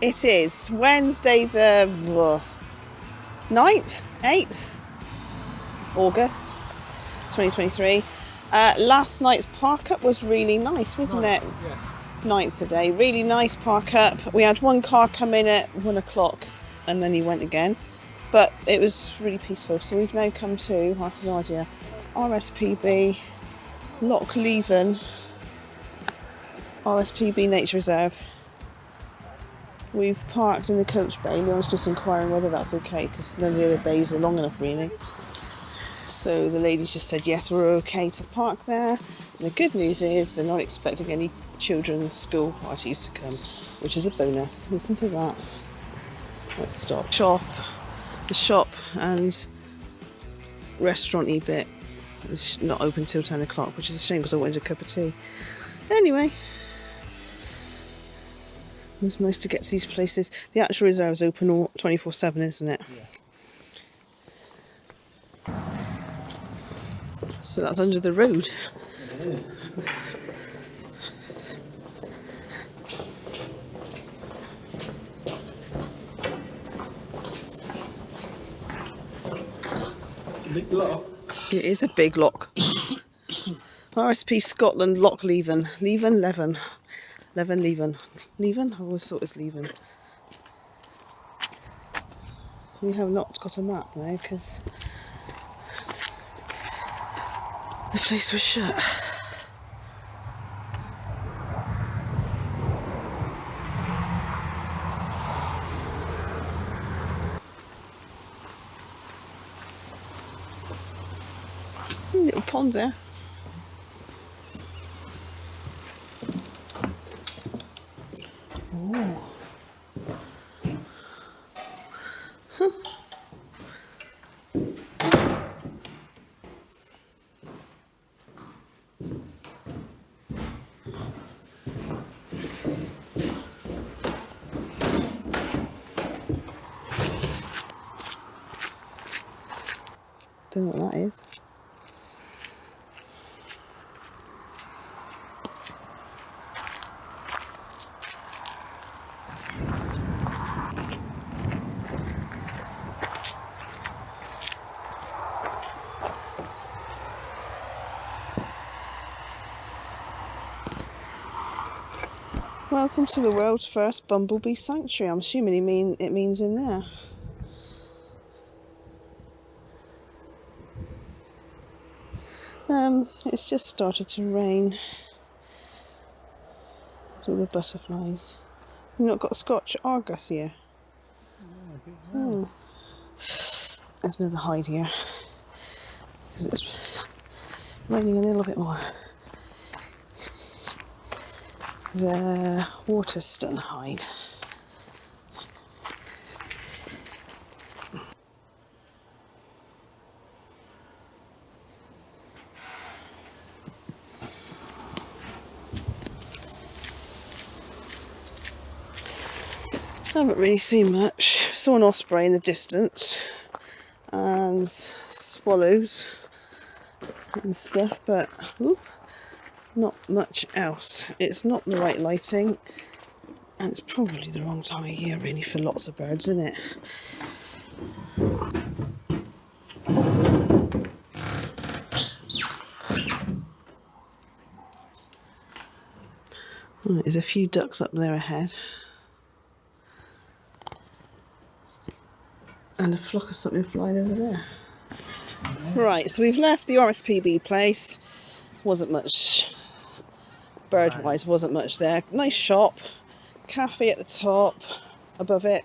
It is Wednesday the 9th, 8th August 2023. Last night's park up was really nice, wasn't it? Yes. 9th today, really nice park up. We had one car come in at 1 o'clock and then he went again, but it was really peaceful. So we've now come to, I have no idea, RSPB Loch Leven, RSPB Nature Reserve. We've parked in the coach bay. Leon's just inquiring whether that's okay because none of the other bays are long enough really. So the ladies just said yes, we're okay to park there. And the good news is they're not expecting any children's school parties to come, which is a bonus. Listen to that. Let's stop. The shop and restaurant-y bit is not open till 10 o'clock, which is a shame because I wanted a cup of tea. Anyway, it was nice to get to these places. The actual reserve is open all 24/7, isn't it? Yeah. So that's under the road. It's a big lock. It is a big lock. RSP Scotland Loch Leven. Leven. I always thought it was Leven. We have not got a map now because the place was shut. Little pond there. Oh. Huh. Don't know what that is. Welcome to the world's first bumblebee sanctuary. I'm assuming it means in there. It's just started to rain. All the butterflies. We've not got Scotch Argus here. Oh. There's another hide here. Because it's raining a little bit more. The Waterston hide. I haven't really seen much. Saw an osprey in the distance and swallows and stuff, but not much else. It's not the right lighting and it's probably the wrong time of year really for lots of birds, isn't it? Right, there's a few ducks up there ahead. And a flock of something flying over there. Right, so we've left the RSPB place. Wasn't much, bird-wise, wasn't much there. Nice shop, cafe at the top, above it,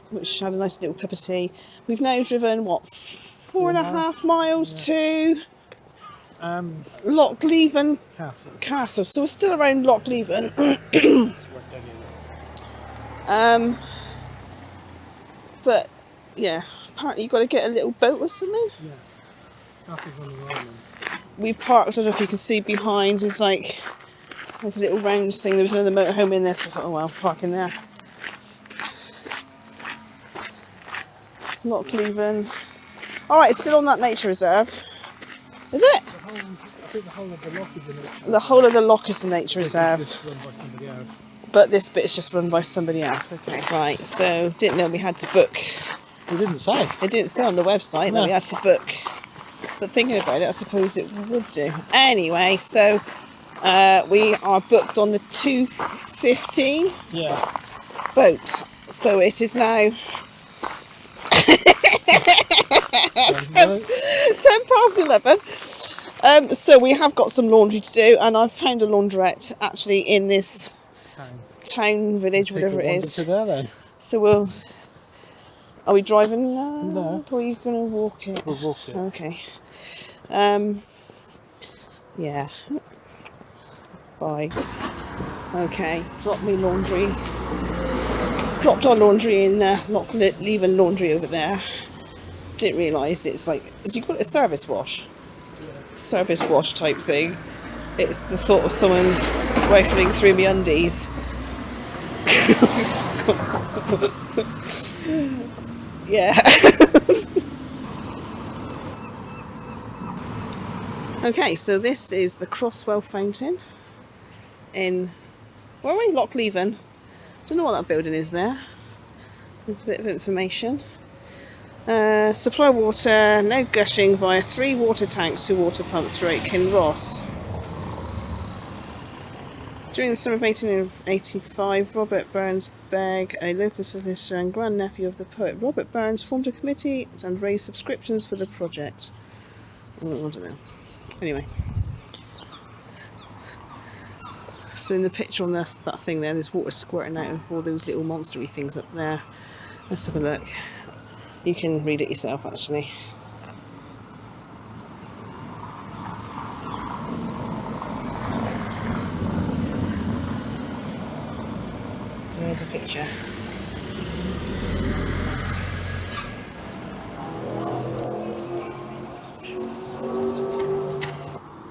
which had a nice little cup of tea. We've now driven, what, 4.5 miles to Loch Leven Castle. So we're still around Loch Leven. But yeah, apparently you've got to get a little boat or something. Yeah, castle's on the island. We've parked, I don't know if you can see behind, it's like a little round thing. There was another motorhome in there, so I thought, oh well, park in there. Loch Leven. Alright, it's still on that nature reserve. Is it? I think the whole of the loch is a nature reserve. The whole of the loch is a nature This reserve. is run by somebody else. But this bit is just run by somebody else. Okay. Right, so didn't know we had to book. It didn't say. It didn't say on the website that we had to book. But thinking about it, I suppose it would do. Anyway, so we are booked on the 2:15 boat. So it is now 10 past 11. So we have got some laundry to do, and I've found a laundrette actually in this town village, whatever it is. To there, then. So are we driving? No. Or are you going to walk it? We'll walk it. Okay. Yeah. Bye. Okay. Dropped our laundry in Loch Leven laundry over there. Didn't realise it's like, as you call it, a service wash. Service wash type thing. It's the thought of someone rifling through me undies. Yeah. Okay, so this is the Crosswell Fountain in, where are we? Loch Leven. Don't know what that building is there. There's a bit of information. Supply water, no gushing via 3 water tanks, 2 water pumps throughout Kinross. During the summer of 1885, Robert Burns Begg, a local solicitor and grandnephew of the poet Robert Burns, formed a committee and raised subscriptions for the project. I don't know. Anyway. So in the picture on that thing there, there's water squirting out of all those little monstery things up there. Let's have a look. You can read it yourself, actually. There's a picture.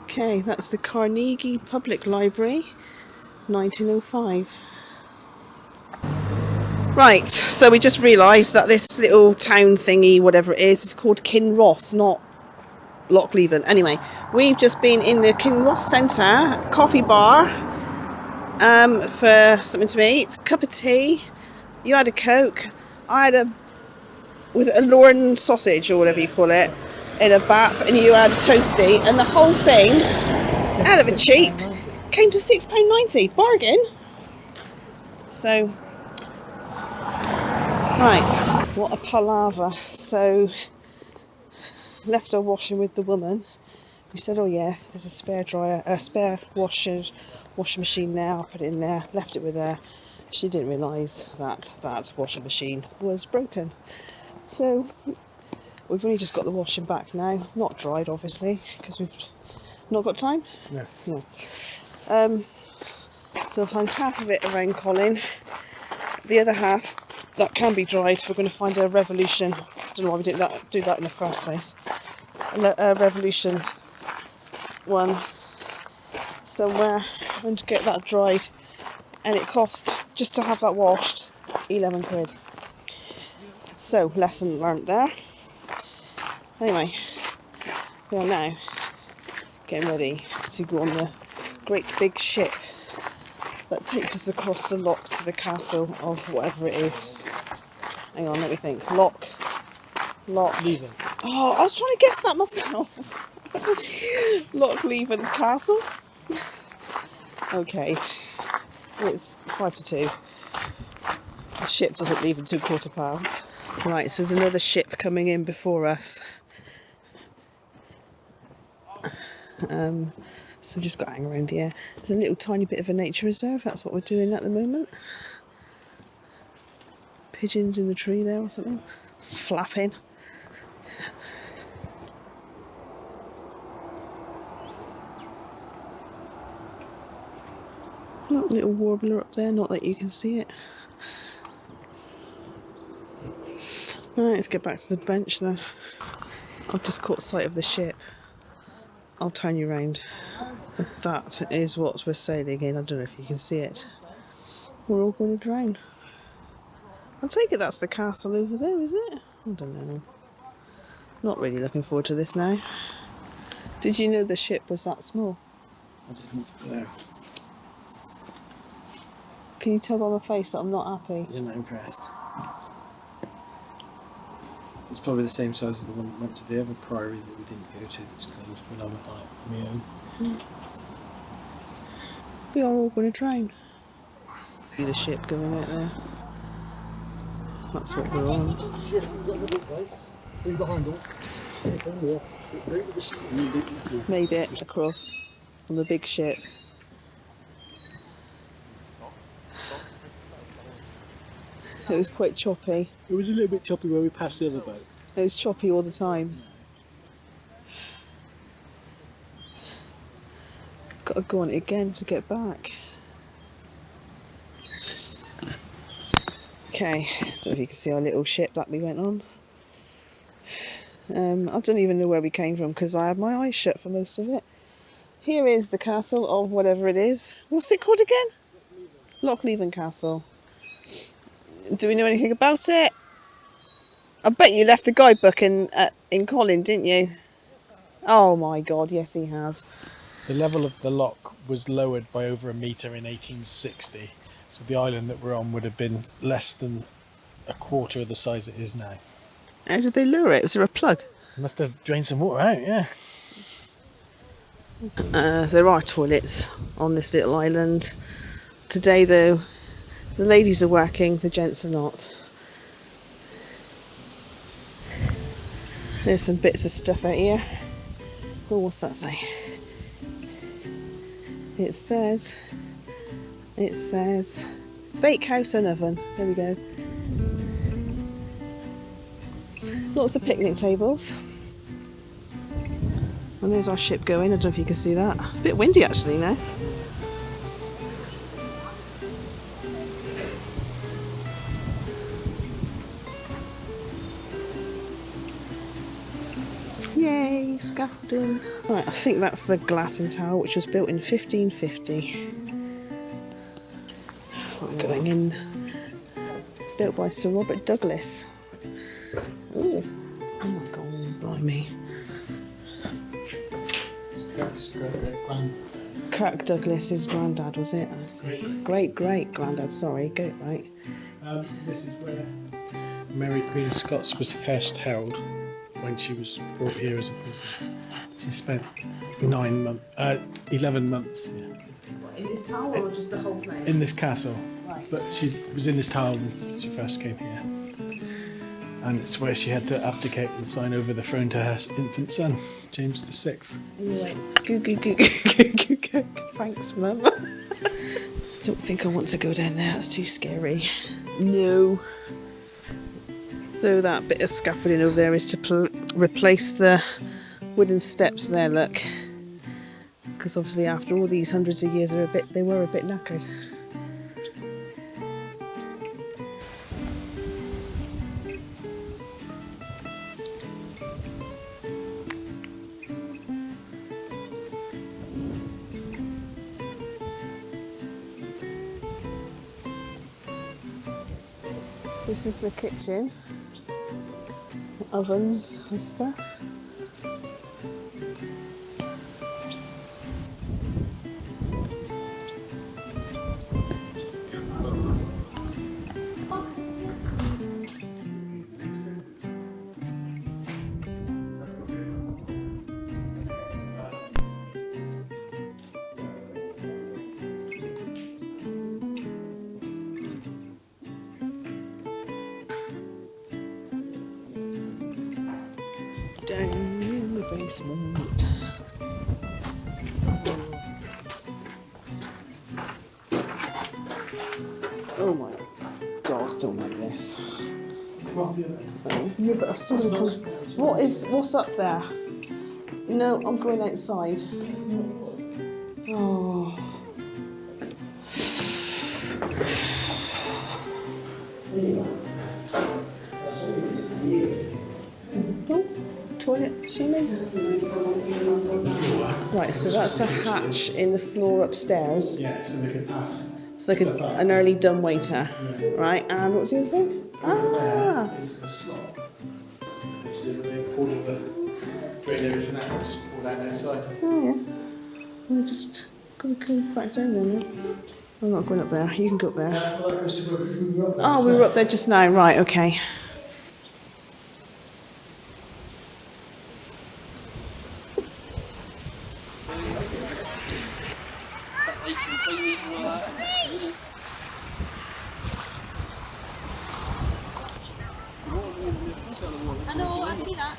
Okay, that's the Carnegie Public Library, 1905. Right, so we just realised that this little town thingy, whatever it is called Kinross, not Loch Leven. Anyway, we've just been in the Kinross Centre coffee bar for something to eat, a cup of tea. You had a Coke. I had was it a Lorne sausage or whatever you call it, in a bap, and you had a toasty, and the whole thing, out of a cheap, came to £6.90. Bargain. So, right, what a palaver. So, left her washing with the woman. We said, oh yeah, there's a spare washing machine there, I'll put it in there. Left it with her. She didn't realise that that washing machine was broken. So, we've only just got the washing back now. Not dried, obviously, because we've not got time. No. So I've hung half of it around Colin. The other half, that can be dried. We're going to find a Revolution. I don't know why we didn't do that in the first place. A Revolution one somewhere, and to get that dried. And it cost, just to have that washed, 11 quid. So, lesson learnt there. Anyway, we are now getting ready to go on the great big ship that takes us across the loch to the castle of whatever it is. Hang on, let me think. Loch Leven. Oh, I was trying to guess that myself. Loch Leven Castle. Okay, it's 5 to 2. The ship doesn't leave until 1:15. Right, so there's another ship coming in before us. So we've just got to hang around here. There's a little tiny bit of a nature reserve. That's what we're doing at the moment. Pigeons in the tree there or something, flapping. Oh, little warbler up there, not that you can see it. Right, let's get back to the bench then. I've just caught sight of the ship. I'll turn you round. That is what we're sailing in. I don't know if you can see it. We're all going to drown. I take it that's the castle over there, is it? I don't know. Not really looking forward to this now. Did you know the ship was that small? I didn't know. Can you tell by my face that I'm not happy? You're not impressed. It's probably the same size as the one that went to the other priory that we didn't go to. It's closed when I went on my own. We are all going to drown. See the ship going out there. That's what we're on. Made it across on the big ship. It was quite choppy. It was a little bit choppy where we passed the other boat. It was choppy all the time. Got to go on it again to get back. Okay, I don't know if you can see our little ship that we went on. I don't even know where we came from because I had my eyes shut for most of it. Here is the castle of whatever it is. What's it called again? Loch Leven Castle. Do we know anything about it? I bet you left the guidebook in Colin, didn't you? Oh my god, yes he has. The level of the loch was lowered by over a metre in 1860, so the island that we're on would have been less than a quarter of the size it is now. How did they lower it? Was there a plug? Must have drained some water out, yeah. There are toilets on this little island. Today though, the ladies are working, the gents are not. There's some bits of stuff out here. Oh, what's that say? It says bakehouse and oven. There we go. Lots of picnic tables. And there's our ship going. I don't know if you can see that. A bit windy actually now. Yay, scaffolding. Right, I think that's the glassing tower which was built in 1550. We're going in. Built by Sir Robert Douglas. Ooh. Oh my god, blimey. Kirk Douglas's granddad, was it? I see. Great granddad, sorry, get it right. This is where Mary Queen of Scots was first held when she was brought here as a prisoner. She spent 11 months here. What, in this tower or just the whole place? In this castle. Right. But she was in this tower when she first came here. And it's where she had to abdicate and sign over the throne to her infant son, James VI. And you went, goo goo goo goo goo goo. Thanks, Mum. Don't think I want to go down there, that's too scary. No. So that bit of scaffolding over there is to replace the wooden steps there, look. Because obviously after all these hundreds of years they were a bit knackered. This is the kitchen, ovens and stuff. Down in the basement. Oh my god, I don't like this. Yeah, but I've still got to what's up there? No, I'm going outside. Oh. Oh, toilet, assuming. Right, so that's a hatch in the floor upstairs. Yeah, so they could pass. It's like an early dumbwaiter, right? And what's the other thing? Ah! It's a slot. So they poured all the drain everything out and just poured out outside. Oh yeah. We just gotta go back down there now. I'm not going up there. You can go up there. Well, that goes to where we were up there. Oh, we were up there just now. Right, okay. I know, I see that.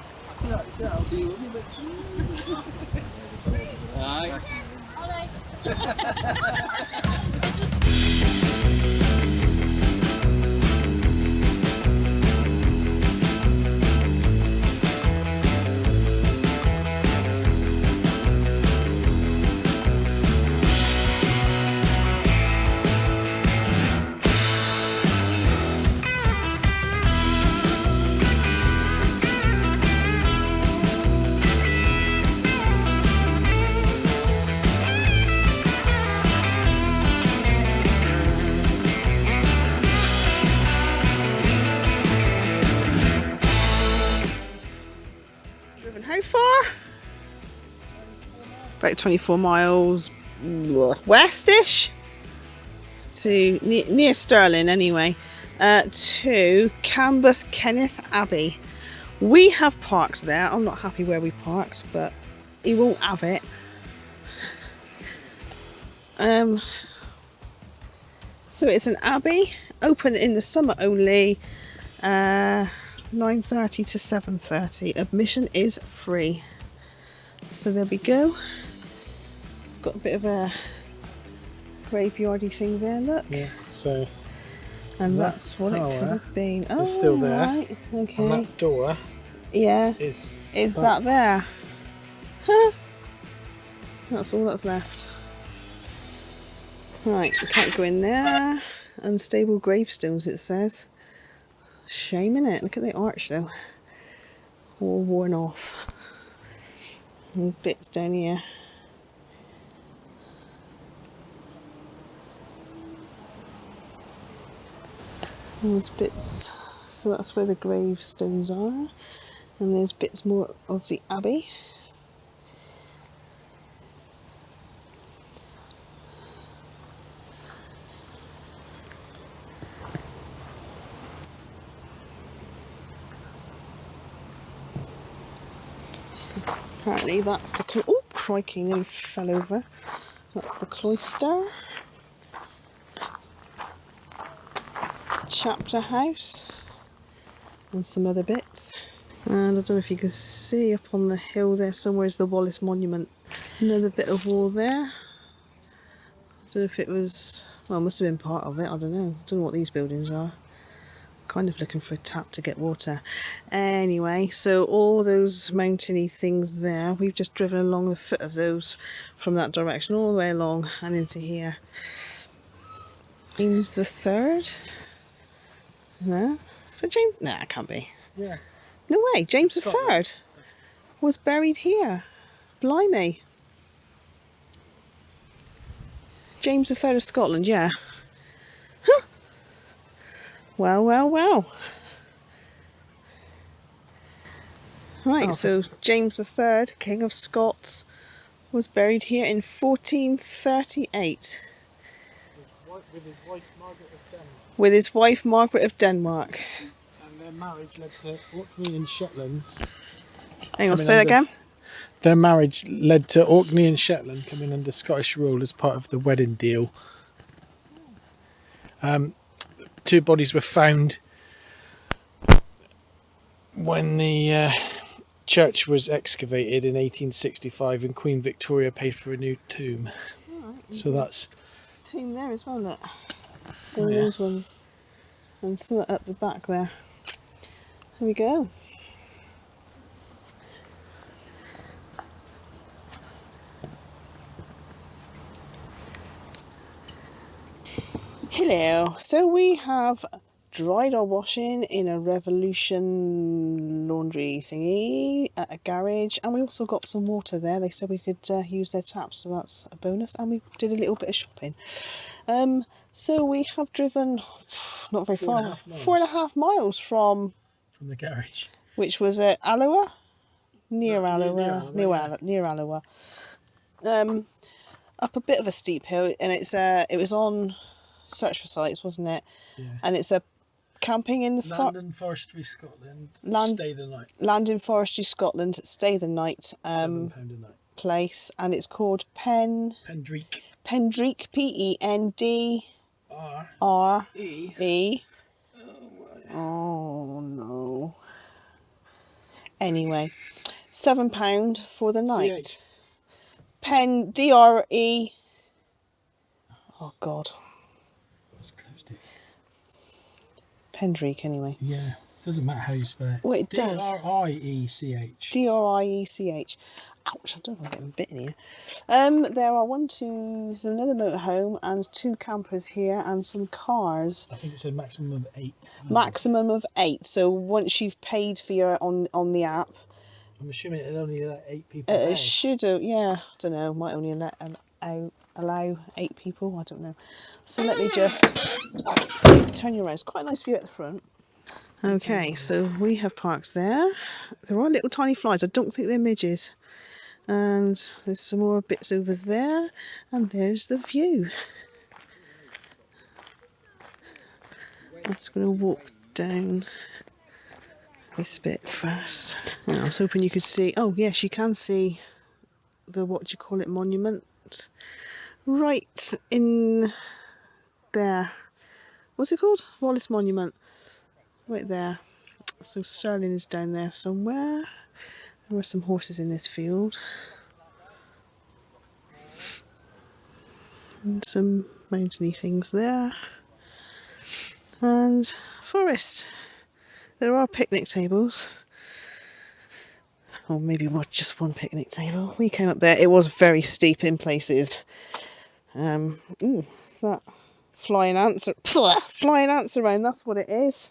Aye. All right. Driven how far? About 24 miles westish to near Stirling anyway, to Cambuskenneth Abbey. We have parked there. I'm not happy where we parked, but he won't have it. So it's an abbey, open in the summer only, 9:30 to 7:30. Admission is free. So there we go. It's got a bit of a graveyardy thing there, look. Yeah, so And that that's what it tower could have been. Oh, is still there. right, okay. and that door Yeah. is Is that there? Huh. That's all that's left. Right, I can't go in there. Unstable gravestones, it says. Shame, innit? Look at the arch though. All worn off. And bits down here. And there's bits, so that's where the gravestones are. And there's bits more of the abbey. Apparently that's the oh crikey, nearly fell over. That's the cloister. Chapter house. And some other bits. And I don't know if you can see up on the hill there somewhere is the Wallace Monument. Another bit of wall there. I don't know if it was, well, it must have been part of it, I don't know. I don't know what these buildings are. Kind of looking for a tap to get water. Anyway, so all those mountainy things there, we've just driven along the foot of those from that direction all the way along and into here. James the Third? No? So James, nah, it can't be. yeah. No way, James the Third was buried here. Blimey. James the Third of Scotland, yeah. Huh. Well, well, well. Right, so James the Third, King of Scots, was buried here in 1438. With his wife Margaret of Denmark. With his wife Margaret of Denmark. And their marriage led to Orkney and Shetlands. Hang on, coming say that under- again. Their marriage led to Orkney and Shetland coming under Scottish rule as part of the wedding deal. Two bodies were found when the church was excavated in 1865 and Queen Victoria paid for a new tomb. So that's Tomb there as well, look. All Yeah. those ones. And some up the back there. There we go. Hello. So we have dried our washing in a Revolution laundry thingy at a garage, and we also got some water there. They said we could use their taps, so that's a bonus. And we did a little bit of shopping. So we have driven not very far, 4.5 miles from from the garage. which was at Alloa, near No, near Alloa, Alloa, yeah. near Alloa. up a bit of a steep hill, and it was on Search for Sites, wasn't it? Yeah. And it's a camping in the Land and Forestry Scotland. Land- Stay the night. Land in Forestry, Scotland, stay the night £7 a night. place, and it's called Pendriech. Pendriech, Pendre. Oh no. Anyway, £7 for the night. CH. Dre. Oh God. That's closed it. Pendriech anyway. Yeah. Doesn't matter how you spell it. Well, it does. Driech. Driech. Ouch, I don't know if I'm getting bitten here. There are there's another motorhome and 2 campers here and some cars. I think it said maximum of 8. Maximum of 8. So once you've paid for your on the app, I'm assuming it'll only let 8 people. it should. Yeah, I don't know. Might only allow 8 people. I don't know. So let me just turn you around. It's quite a nice view at the front. Okay, so we have parked there. There are little tiny flies. I don't think they're midges. And there's some more bits over there. And there's the view. I'm just going to walk down this bit first. Oh, I was hoping you could see. Oh, yes, you can see the, what do you call it, monument. Right in there. What's it called? Wallace Monument. Right there. So Stirling is down there somewhere. There were some horses in this field. And some mountainy things there. And forest. There are picnic tables. Or maybe just one picnic table. We came up there. It was very steep in places. Ooh, that flying ants. Flying ants around, that's what it is.